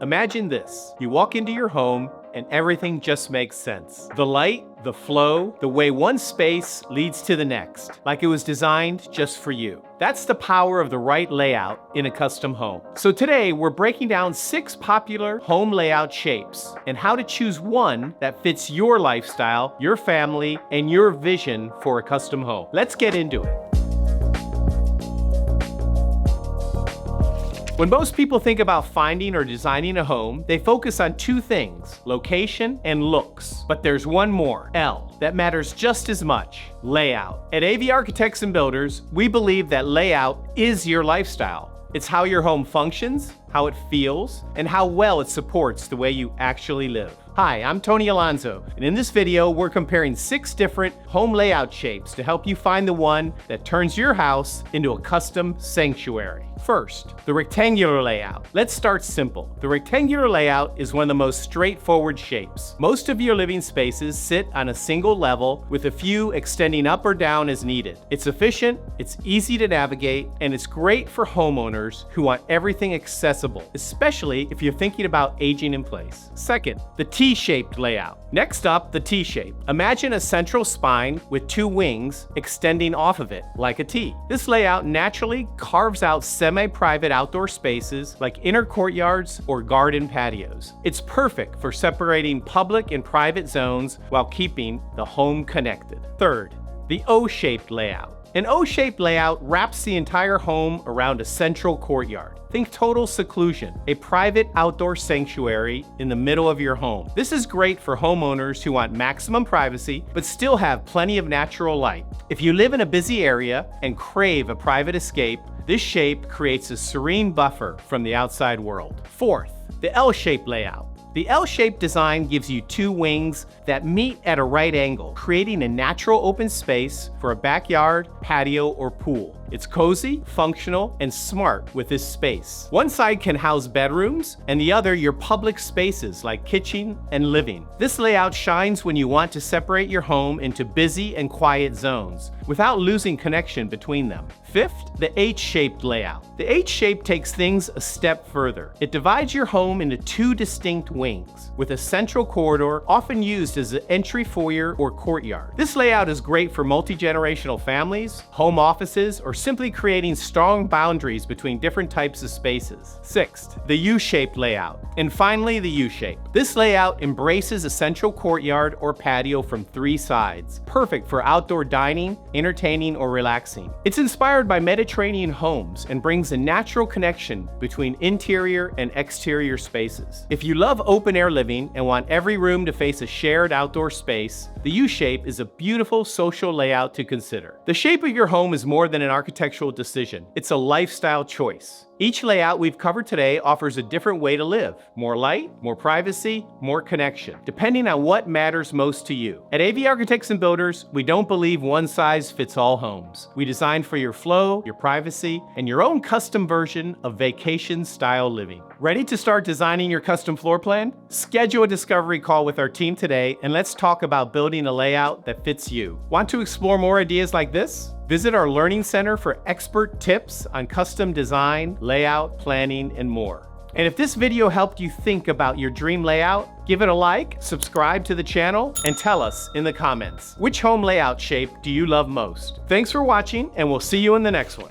Imagine this. You walk into your home and everything just makes sense. The light, the flow, the way one space leads to the next, like it was designed just for you. That's the power of the right layout in a custom home. So today we're breaking down 6 popular home layout shapes and how to choose one that fits your lifestyle, your family, and your vision for a custom home. Let's get into it. When most people think about finding or designing a home, they focus on 2 things, location and looks. But there's one more, L, that matters just as much, layout. At AV Architects and Builders, we believe that layout is your lifestyle. It's how your home functions, how it feels, and how well it supports the way you actually live. Hi, I'm Tony Alonso, and in this video, we're comparing 6 different home layout shapes to help you find the one that turns your house into a custom sanctuary. First, the rectangular layout. Let's start simple. The rectangular layout is one of the most straightforward shapes. Most of your living spaces sit on a single level with a few extending up or down as needed. It's efficient, it's easy to navigate, and it's great for homeowners who want everything accessible, especially if you're thinking about aging in place. Second, the T-shaped layout. Next up, the T-shape. Imagine a central spine with 2 wings extending off of it, like a T. This layout naturally carves out semi-private outdoor spaces like inner courtyards or garden patios. It's perfect for separating public and private zones while keeping the home connected. Third, the O-shaped layout. An O-shaped layout wraps the entire home around a central courtyard. Think total seclusion, a private outdoor sanctuary in the middle of your home. This is great for homeowners who want maximum privacy, but still have plenty of natural light. If you live in a busy area and crave a private escape, this shape creates a serene buffer from the outside world. Fourth, the L-shaped layout. The L-shaped design gives you 2 wings that meet at a right angle, creating a natural open space for a backyard, patio, or pool. It's cozy, functional, and smart with this space. One side can house bedrooms, and the other your public spaces like kitchen and living. This layout shines when you want to separate your home into busy and quiet zones without losing connection between them. Fifth, the H-shaped layout. The H-shape takes things a step further. It divides your home into 2 distinct wings, with a central corridor often used as an entry foyer or courtyard. This layout is great for multi-generational families, home offices, or simply creating strong boundaries between different types of spaces. Sixth, the U-shaped layout. And finally, the U-shape. This layout embraces a central courtyard or patio from 3 sides, perfect for outdoor dining, entertaining, or relaxing. It's inspired by Mediterranean homes and brings a natural connection between interior and exterior spaces. If you love open-air living and want every room to face a shared outdoor space, the U-shape is a beautiful social layout to consider. The shape of your home is more than an architectural decision. It's a lifestyle choice. Each layout we've covered today offers a different way to live. More light, more privacy, more connection, depending on what matters most to you. At AV Architects and Builders, we don't believe one size fits all homes. We design for your flow, your privacy, and your own custom version of vacation-style living. Ready to start designing your custom floor plan? Schedule a discovery call with our team today, and let's talk about building a layout that fits you. Want to explore more ideas like this? Visit our Learning Center for expert tips on custom design, layout, planning, and more. And if this video helped you think about your dream layout, give it a like, subscribe to the channel, and tell us in the comments, which home layout shape do you love most? Thanks for watching, and we'll see you in the next one.